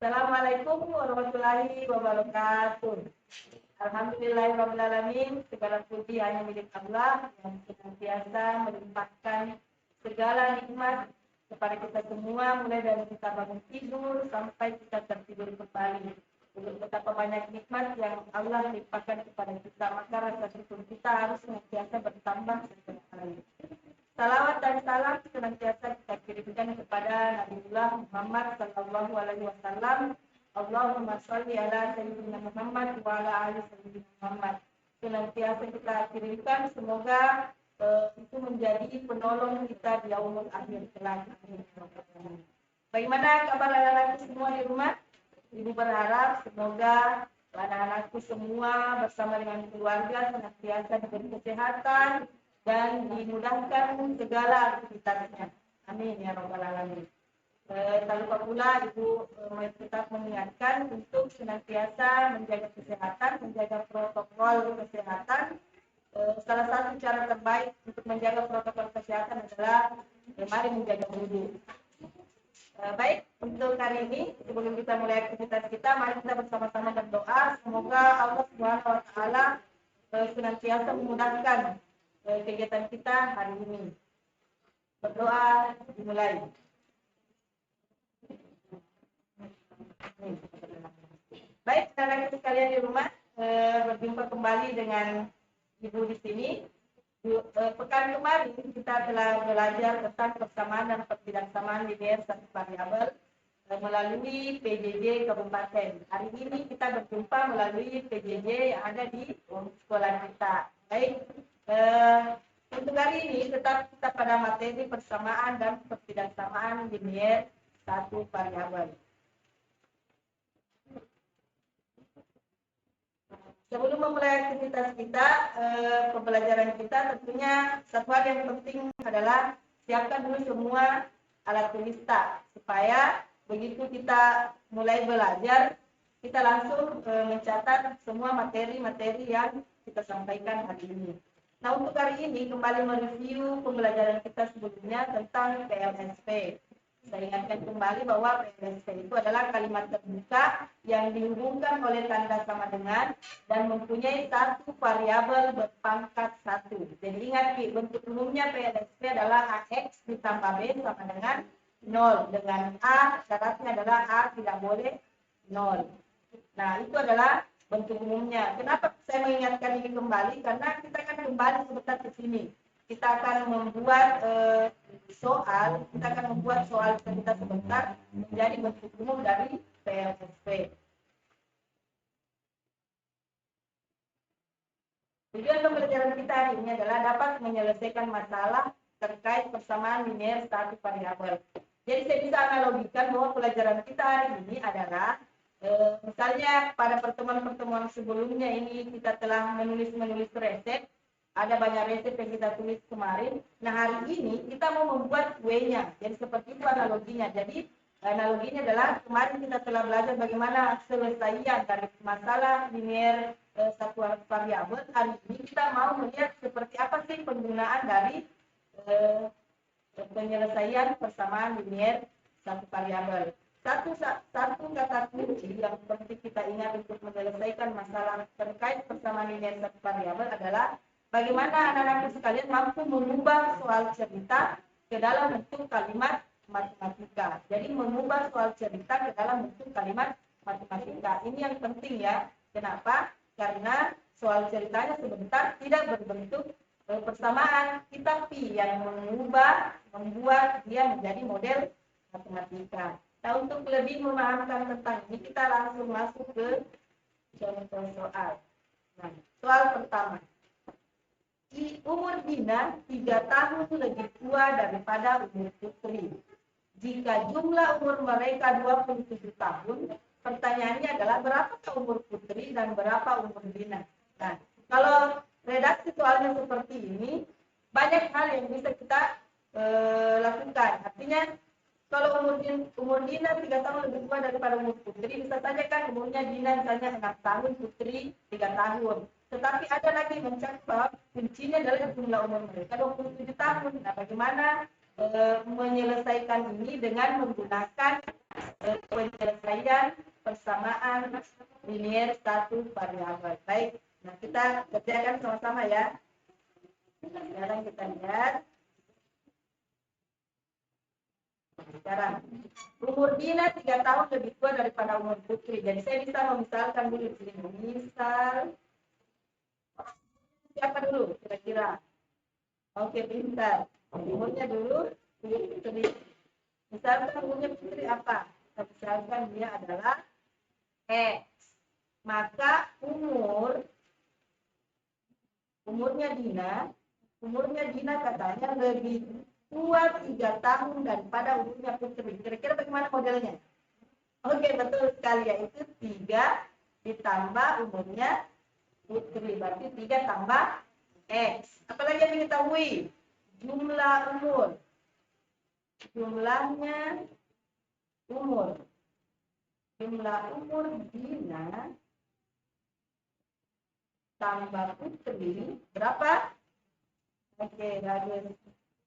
Assalamualaikum warahmatullahi wabarakatuh. Alhamdulillahirrahmanirrahim. Segala puji hanya milik Allah yang senantiasa melimpahkan segala nikmat kepada kita semua, mulai dari kita bangun tidur sampai kita tertidur kembali. Untuk betapa banyak nikmat yang Allah limpahkan kepada kita, maka rasa syukur kita harus senantiasa bertambah setiap hari. Salawat dan salam senantiasa kita kirimkan kepada Nabiullah Muhammad sallallahu alaihi wasallam. Allahumma sholli ala sayyidina Muhammad wa ala ali sayyidina Muhammad. Senantiasa kita kirimkan, semoga itu menjadi penolong kita di yaumul akhir kelak. Bagaimana kabar anak-anakku semua di rumah? Ibu berharap semoga anak-anakku semua bersama dengan keluarga senantiasa diberi kesehatan dan dimudahkan segala aktivitasnya. Amin ya rabbal alamin. Tak lupa pula Ibu tetap mengingatkan untuk senantiasa menjaga kesehatan, menjaga protokol kesehatan. Salah satu cara terbaik untuk menjaga protokol kesehatan adalah mari menjaga wudhu. Baik, untuk hari ini sebelum kita mulai aktivitas kita, mari kita bersama-sama berdoa. Semoga Allah Subhanahu wa taala senantiasa memudahkan kegiatan kita hari ini. Berdoa dimulai. Baik, anak-anak sekalian di rumah, berjumpa kembali dengan Ibu di sini. Pekan kemarin kita telah belajar tentang persamaan dan ketidaksamaan linear satu variabel melalui PJJ Kabupaten. Hari ini kita berjumpa melalui PJJ yang ada di sekolah kita. Baik, untuk hari ini tetap kita pada materi persamaan dan ketidaksamaan linear satu variabel. Sebelum memulai aktivitas kita, pembelajaran kita, tentunya satu hal yang penting adalah siapkan dulu semua alat tulis tak, supaya begitu kita mulai belajar, kita langsung mencatat semua materi-materi yang kita sampaikan hari ini. Nah, untuk hari ini kembali mereview pembelajaran kita sebelumnya tentang PLSP. Saya ingatkan kembali bahwa PLSP itu adalah kalimat terbuka yang dihubungkan oleh tanda sama dengan dan mempunyai satu variabel berpangkat 1. Jadi ingat, bentuk umumnya PLSP adalah AX ditambah B sama dengan 0. Dengan A, syaratnya adalah A tidak boleh 0. Nah, itu adalah bentuk umumnya. Kenapa saya mengingatkan ini kembali? Karena kita akan kembali sebentar ke sini. Kita akan membuat kita akan membuat soal kita sebentar menjadi bentuk umum dari PLSP. Tujuan pembelajaran kita hari ini adalah dapat menyelesaikan masalah terkait persamaan linear satu variabel. Jadi saya bisa analogikan bahwa pelajaran kita hari ini adalah misalnya pada pertemuan-pertemuan sebelumnya ini kita telah menulis resep. Ada banyak resep yang kita tulis kemarin. Nah, hari ini kita mau membuat kuenya. Jadi seperti itu analoginya. Jadi analoginya adalah kemarin kita telah belajar bagaimana selesaian dari masalah linear satu variabel. Hari ini kita mau melihat seperti apa sih penggunaan dari penyelesaian persamaan linear satu variabel. Satu kata kunci yang penting kita ingat untuk menyelesaikan masalah terkait persamaan linear satu variabel adalah bagaimana anak-anak sekalian mampu mengubah soal cerita ke dalam bentuk kalimat matematika. Jadi mengubah soal cerita ke dalam bentuk kalimat matematika. Ini yang penting ya. Kenapa? Karena soal ceritanya sebentar tidak berbentuk persamaan, tetapi yang membuat dia menjadi model matematika. Nah, untuk lebih memahamkan tentang ini, kita langsung masuk ke contoh soal. Nah, soal pertama. Umur Dina 3 tahun lebih tua daripada umur Putri. Jika jumlah umur mereka 27 tahun, pertanyaannya adalah berapa umur Putri dan berapa umur Dina. Nah, kalau redaksi soalnya seperti ini, banyak hal yang bisa kita lakukan. Artinya, kalau umur Dina 3 tahun lebih tua daripada umur Putri, bisa saja kan umurnya Dina misalnya 6 tahun, Putri 3 tahun. Tetapi ada lagi mencakup kuncinya adalah jumlah umur mereka 27 tahun. Nah, bagaimana menyelesaikan ini dengan menggunakan penyelesaian penyelesaian persamaan linier satu variabel. Baik, nah kita kerjakan sama-sama ya. Sekarang kita lihat. Sekarang, umur Dina 3 tahun lebih tua daripada umur Putri. Jadi saya bisa memisalkan dulu di sini. Misal, siapa dulu kira-kira? Oke, pintar. Umurnya dulu Putri. Misalkan umurnya Putri apa? Misalkan dia adalah X. Maka umurnya Dina katanya lebih tua 3 tahun daripada umurnya Putri. Kira-kira bagaimana modelnya? Oke, betul sekali, yaitu 3 ditambah umurnya Putri. Berarti 3 tambah X. Apalagi yang diketahui? Jumlah umur. Jumlah umur Dina tambah Putri berapa? Oke, bagus.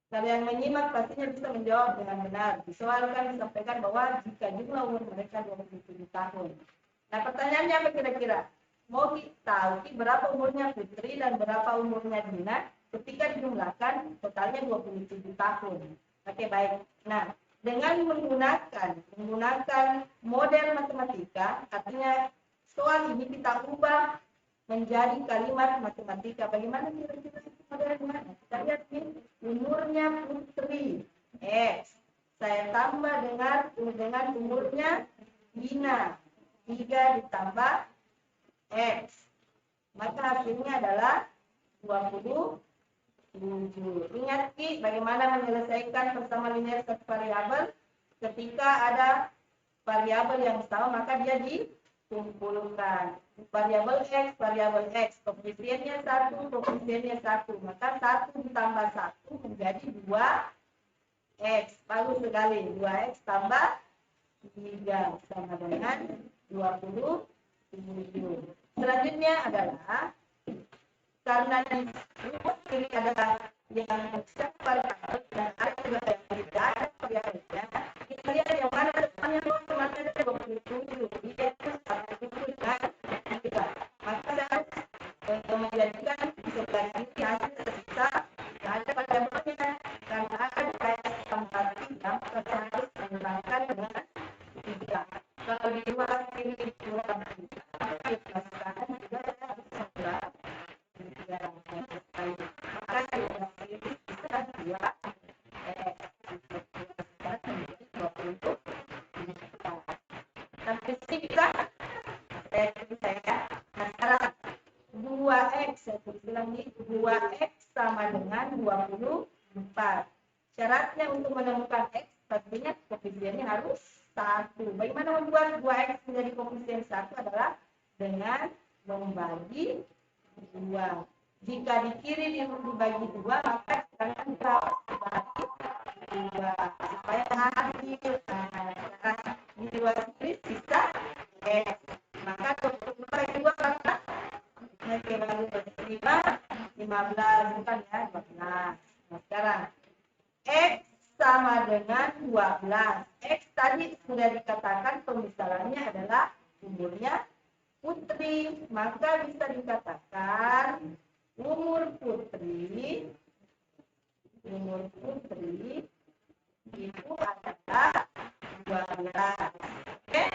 Kalian menyimak pastinya bisa menjawab dengan benar. Di soal kan disampaikan bahwa jika jumlah umur mereka 27 tahun. Nah, pertanyaannya apa kira-kira? Mau tahu berapa umurnya Putri dan berapa umurnya Dina ketika dijumlahkan totalnya 27 tahun. Oke, baik. Nah, dengan menggunakan model matematika, artinya soal ini kita ubah menjadi kalimat matematika. Bagaimana kira-kira modelnya? Kita lihat ini, umurnya Putri X. Saya tambah dengan umurnya Dina 3 ditambah X. Maka hasilnya adalah 27. Ingat Ki, bagaimana menyelesaikan persamaan linier satu variabel? Ketika ada variabel yang sama, maka dia dikumpulkan. Variabel X, koefisiennya 1, maka 1 ditambah 1 menjadi 2X. Bagus sekali, 2X tambah 3 sama dengan 27. Selanjutnya adalah karena di ini adalah yang variabel dan ada juga yang tidak ada variabelnya. Kita lihat yang mana depannya mana ada 27. Dia itu sama itu kan kita. Maka saya harus menjadikan sebelah ini hasil tersisa ada variabelnya karena ada tambah 3 maka saya harus menambahkan dengan 3. Kalau di luar ini kurang 3 maka dipasangkan juga harus menambah 3. Maka ini bisa 2 sampai sini bisa saya. Nah, sekarang 2X saya tulis lagi 2X sama dengan 24. Syaratnya untuk menemukan X pastinya koefisiennya harus 1. Bagaimana membuat 2X menjadi koefisien 1 adalah dengan membagi 2. Jika di kiri dibagi 2, maka jangan dibagi 2 supaya adil. Di dua kiri bisa X. Maka 24 bagi 2 maka 15 bukan ya 12. Nah, sekarang X sama dengan 12. X tadi sudah dikatakan pemisalannya adalah umurnya Putri, maka bisa dikatakan umur Putri itu adalah 12. Oke?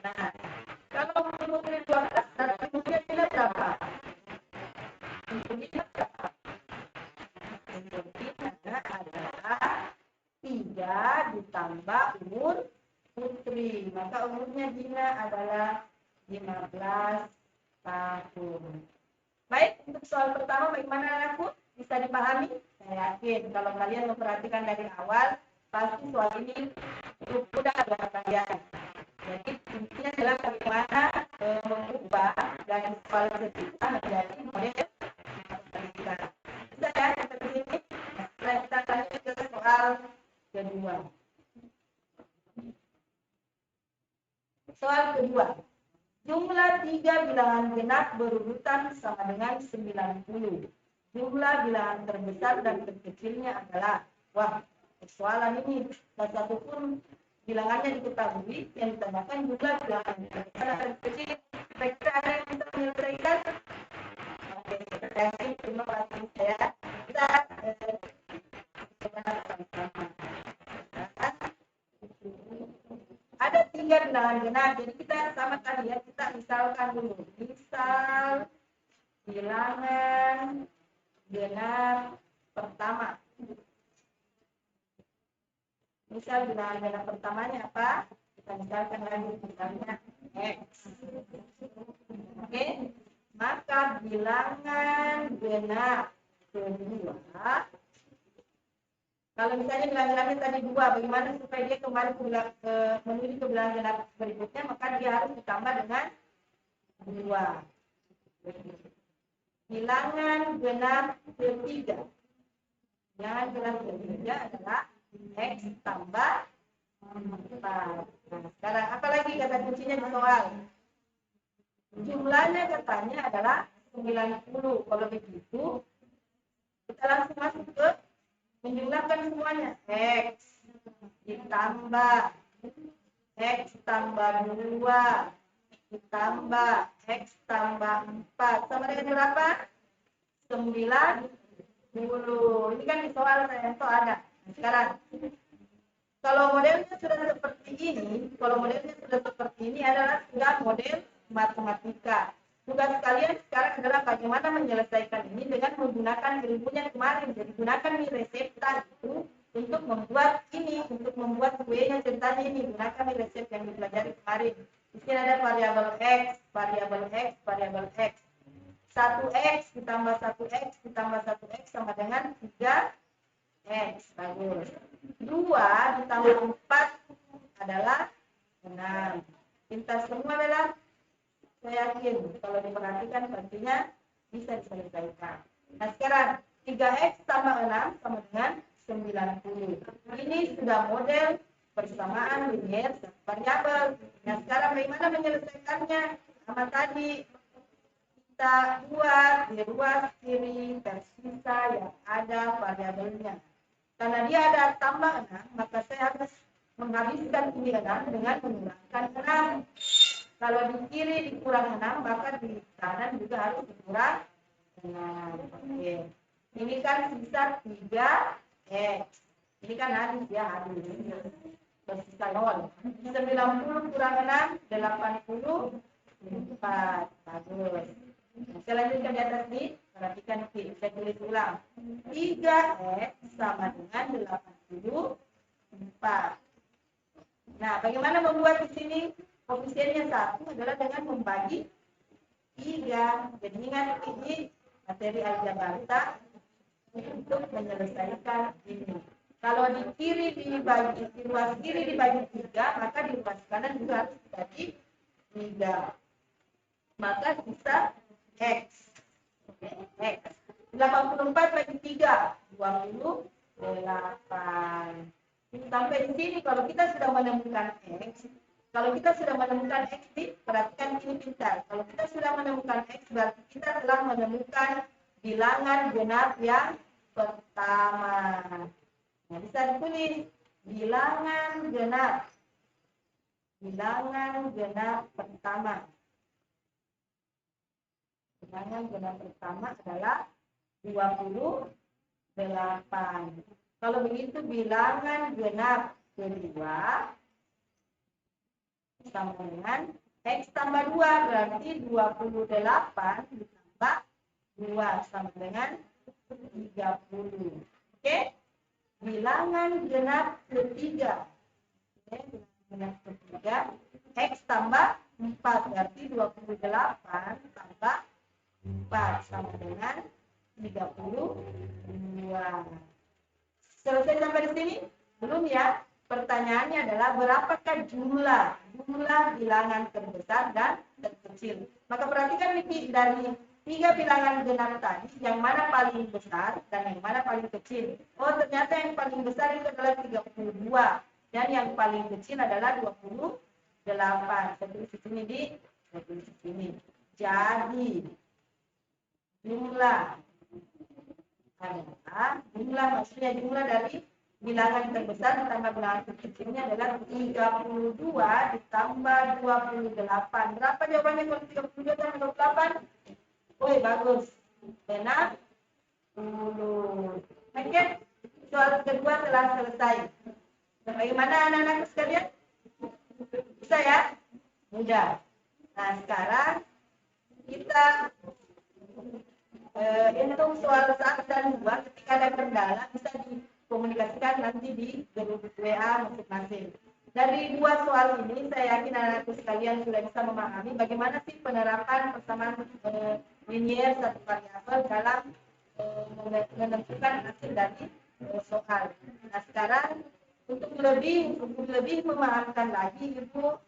Nah, kalau umur Putri 12 dan umurnya Dina berapa? Umur Dina berapa? Umur Dina adalah 3 ditambah umur Putri. Maka umurnya Dina adalah 15 tahun. Baik, untuk soal pertama bagaimana anakku? Bisa dipahami? Saya yakin kalau kalian memperhatikan dari awal, pasti soal ini cukup mudah buat kalian. Jadi intinya adalah bagaimana mengubah dari soal kita menjadi model matematika. Bisa ya sampai sini? Nah, kita lanjut ke soal kedua. Soal kedua. Jumlah 3 bilangan genap berurutan sama dengan 90. Jumlah bilangan terbesar dan terkecilnya adalah, wah, persoalan ini tak satu pun bilangannya diketahui, yang ditambahkan jumlah bilangannya. Karena kecil, kira-kira ada yang bisa menyelesaikan? Oke, terima kasih. Terima kasih saya. Kita ada 3 bilangan genap. Jadi kita sama tadi ya, kita misalkan dulu. Misal bilangan genap pertama. Misal bilangan genap pertamanya apa? Kita misalkan lagi misalnya X. Oke. Maka bilangan genap kedua, kalau misalnya bilangan-bilangannya tadi 2, bagaimana supaya dia kembali menuju ke bilangan genap berikutnya, maka dia harus ditambah dengan 2. Bilangan genap ketiga. Bilangan genap ketiga adalah X tambah 4. Nah, sekarang apa lagi kata kuncinya di soal? Jumlahnya katanya adalah 90. Kalau begitu, kita langsung masuk ke menjumlahkan semuanya. X ditambah X tambah 2 ditambah X tambah 4 sama dengan berapa? 90. Ini kan di soal saya itu ada. Sekarang kalau modelnya sudah seperti ini adalah sudah model matematika. Tugas kalian sekarang adalah bagaimana menyelesaikan ini dengan menggunakan ilmunya kemarin. Jadi gunakan nih resepta itu untuk membuat ini, untuk membuat kuenya ceritanya ini. Gunakan nih resep yang dipelajari kemarin. Di sini ada variabel X, variabel X, variabel X. 1X ditambah 1X ditambah 1X sama dengan 3X. Bagus. 2 ditambah 4 adalah 6. Pintar semua adalah? Saya yakin kalau diperhatikan pastinya bisa diselesaikan. Nah sekarang 3X tambah 6 sama dengan 90. Ini sudah model persamaan linear variabel. Nah sekarang bagaimana menyelesaikannya? Sama tadi kita buat di ruas kiri tersisa yang ada variabelnya. Karena dia ada tambah 6, maka saya harus menghabiskan ini 6 dengan mengurangkan 6. Kalau di kiri dikurang 6, maka di kanan juga harus dikurang 6. Oke. Ini kan sisa 3X. Ini kan habis ya, habis. Bersisa 0. 90 kurang 6, 84. Bagus. Saya lanjutkan di atas ini. Perhatikan ini. Saya tulis ulang. 3X sama dengan 84. Nah, bagaimana membuat di sini? Koefisiennya 1 adalah dengan membagi 3. Jadi ingat ini materi aljabarta untuk menyelesaikan ini. Kalau di kiri dibagi, di ruas kiri dibagi 3, maka di ruas kanan juga harus dibagi 3. Maka bisa X. X. 84 bagi 3, 28. Sampai di sini kalau kita sudah menemukan X, perhatikan ini pintar. Kalau kita sudah menemukan X, berarti kita telah menemukan bilangan genap yang pertama. Nah, bisa ditulis bilangan genap pertama. Bilangan genap pertama adalah 28. Kalau begitu bilangan genap kedua sama dengan X tambah 2, berarti 28 ditambah 2 sama dengan 30. Oke? Bilangan genap ketiga. Oke, bilangan ketiga X tambah 4, berarti 28 tambah 4 sama dengan 32. Selesai sampai di sini? Belum ya? Pertanyaannya adalah berapakah jumlah bilangan terbesar dan terkecil. Maka perhatikan dari 3 bilangan genap tadi, yang mana paling besar dan yang mana paling kecil. Oh, ternyata yang paling besar itu adalah 32 dan yang paling kecil adalah 28. Saya tulis di sini. Jadi jumlah adalah maksudnya jumlah dari bilangan terbesar ditambah bilangan terkecilnya adalah 32 ditambah 28. Berapa jawabannya kalau 32 tambah 28? Woi, bagus. Benar. 10. Oke, soal kedua telah selesai. Bagaimana anak-anak sekalian? Bisa ya? Mudah. Nah, sekarang kita hitung soal 1 dan 2. Ketika ada kendala bisa dikomunikasikan nanti di grup WA masing-masing. Dari 2 soal ini saya yakin anak-anakku sekalian sudah bisa memahami bagaimana sih penerapan persamaan linier satu variabel dalam menentukan hasil dari soal. Nah, sekarang untuk lebih memahamkan lagi, Ibu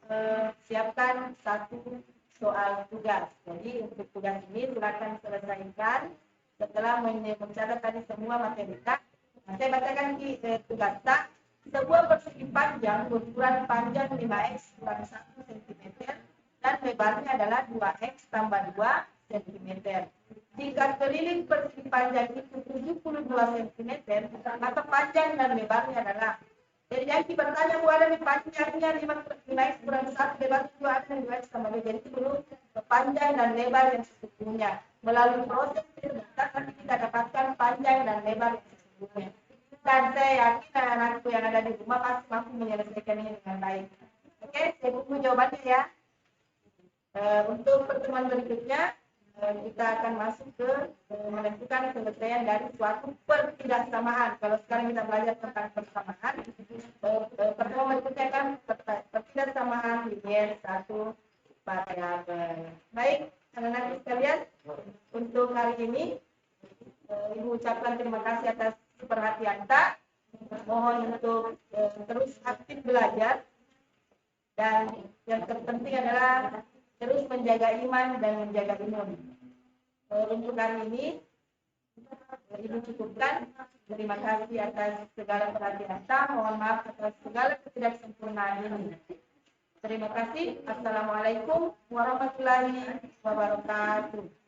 siapkan satu soal tugas. Jadi untuk tugas ini silakan selesaikan setelah mencatat tadi semua materi. Nah, saya bacakan di tugas tak. Sebuah persegi panjang berukuran panjang 5x kurang 1 cm dan lebarnya adalah 2x tambah 2 cm. Jika keliling persegi panjang itu 72 cm, maka panjang dan lebarnya adalah. Jadi yang bertanya Bu ada nih panjangnya 5x kurang 1, lebar 2 ada 2x tambah 2. Jadi itu perlu panjang dan lebar yang sesungguhnya. Melalui proses terbatas nanti kita dapatkan panjang dan lebar yang sesungguhnya. Dan saya yakin anak-anakku yang ada di rumah pasti mampu menyelesaikan ini dengan baik. Oke, saya buku jawabannya ya. Untuk pertemuan berikutnya kita akan masuk ke menentukan penyelesaian dari suatu pertidaksamaan. Kalau sekarang kita belajar tentang persamaan, pertemuan berikutnya kan pertidaksamaan linier satu variabel. Baik, anak-anak sekalian, untuk hari ini Ibu ucapkan terima kasih atas perhatian tak. Mohon untuk terus aktif belajar dan yang terpenting adalah terus menjaga iman dan menjaga imun. Untuk hari ini Ibu cukupkan. Terima kasih atas segala perhatian tak. Mohon maaf atas segala ketidaksempurnaan ini. Terima kasih. Assalamualaikum warahmatullahi wabarakatuh.